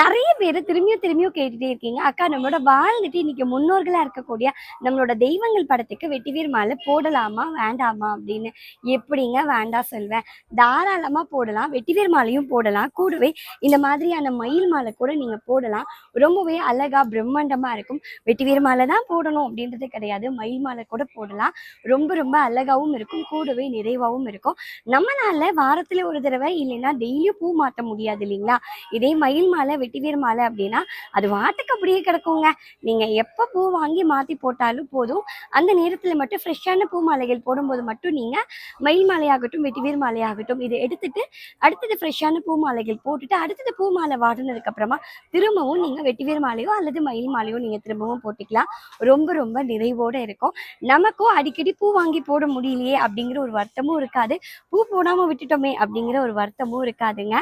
நிறைய பேர் திரும்பியும் திரும்பியும் கேட்டுட்டே இருக்கீங்க, அக்கா நம்மளோட வாழ்ந்துட்டு இன்னைக்கு முன்னோர்களா இருக்கக்கூடிய நம்மளோட தெய்வங்கள் படத்துக்கு வெட்டிவேர் மாலை போடலாமா வேண்டாமா அப்படின்னு. எப்படிங்க வேண்டாம் சொல்வேன்? தாராளமா போடலாம், வெட்டிவேர் மாலையும் போடலாம், கூடவே இந்த மாதிரியான மயில் மாலை கூட நீங்க போடலாம். ரொம்பவே அழகா பிரம்மாண்டமா இருக்கும். வெட்டிவேர் மாலை தான் போடணும் அப்படின்றது கிடையாது, மயில் மாலை கூட போடலாம். ரொம்ப ரொம்ப அழகாவும் இருக்கும், கூடவே நிறைவாகவும் இருக்கும். நம்மளால வாரத்துல ஒரு தடவை இல்லைன்னா டெய்லியும் பூ மாற்ற முடியாது இல்லைங்களா? இதே மயில் மாலை வெட்டிவேர் மாலை அப்படின்னா அது வாட்டுக்கு அப்படியே கிடக்குங்க. நீங்க எப்போ பூ வாங்கி மாற்றி போட்டாலும் போதும். அந்த நேரத்தில் மட்டும் ஃப்ரெஷ்ஷான பூ மாலைகள் போடும்போது மட்டும் நீங்கள் மயில் மாலையாகட்டும் வெட்டிவேர் மாலையாகட்டும் இதை எடுத்துட்டு அடுத்தது ஃப்ரெஷ்ஷான பூ மாலைகள் போட்டுட்டு அடுத்தது பூ மாலை வாடினதுக்கப்புறமா திரும்பவும் நீங்கள் வெட்டிவேர் மாலையோ அல்லது மயில் மாலையோ நீங்கள் திரும்பவும் போட்டுக்கலாம். ரொம்ப ரொம்ப நிறைவோடு இருக்கும். நமக்கும் அடிக்கடி பூ வாங்கி போட முடியலையே அப்படிங்கிற ஒரு வருத்தமும் இருக்காது, பூ போடாமல் விட்டுட்டோமே அப்படிங்கிற ஒரு வருத்தமும் இருக்காதுங்க.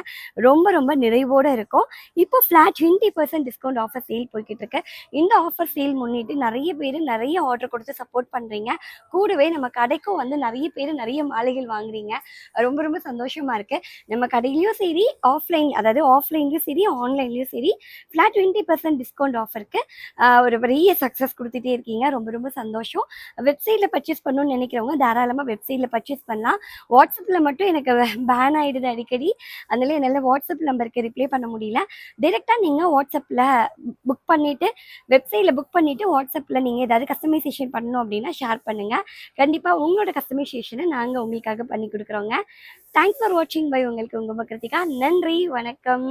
ரொம்ப ரொம்ப நிறைவோடு இருக்கும். இப்போ ஃப்ளாட் 20% டிஸ்கவுண்ட் ஆஃபர் சேல் போய்கிட்டு இருக்கு. இந்த ஆஃபர் சேல் முன்னிட்டு நிறைய பேர் நிறைய ஆர்டர் கொடுத்து சப்போர்ட் பண்ணுறீங்க. கூடவே நம்ம கடைக்கும் வந்து நிறைய பேர் நிறைய மாலைகள் வாங்குறீங்க. ரொம்ப ரொம்ப சந்தோஷமா இருக்கு. நம்ம கடையிலையும் சரி அதாவது ஆஃப்லைன்லையும் சரி ஆன்லைன்லையும் சரி ஃப்ளாட் 20% டிஸ்கவுண்ட் ஆஃபருக்கு ஒரு பெரிய சக்ஸஸ் கொடுத்துட்டே இருக்கீங்க. ரொம்ப ரொம்ப சந்தோஷம். வெப்சைட்டில் பர்ச்சேஸ் பண்ணணும்னு நினைக்கிறவங்க தாராளமாக வெப்சைட்டில் பர்ச்சேஸ் பண்ணலாம். வாட்ஸ்அப்பில் மட்டும் எனக்கு பேன் ஆகிடுது அடிக்கடி, அதனால என்னால் வாட்ஸ்அப் நம்பருக்கு ரிப்ளை பண்ண முடியல. டைரெக்டாக நீங்கள் வாட்ஸ்அப்பில் புக் பண்ணிவிட்டு வெப்சைட்டில் புக் பண்ணிவிட்டு வாட்ஸ்அப்பில் நீங்கள் ஏதாவது கஸ்டமைசேஷன் பண்ணணும் அப்படின்னா ஷேர் பண்ணுங்கள். கண்டிப்பாக உங்களோட கஸ்டமைசேஷனை நாங்கள் உங்களுக்காக பண்ணி கொடுக்குறோங்க. தேங்க்ஸ் ஃபார் வாட்சிங் பை உங்களுக்கு உங்கள் கிருத்திகா. நன்றி, வணக்கம்.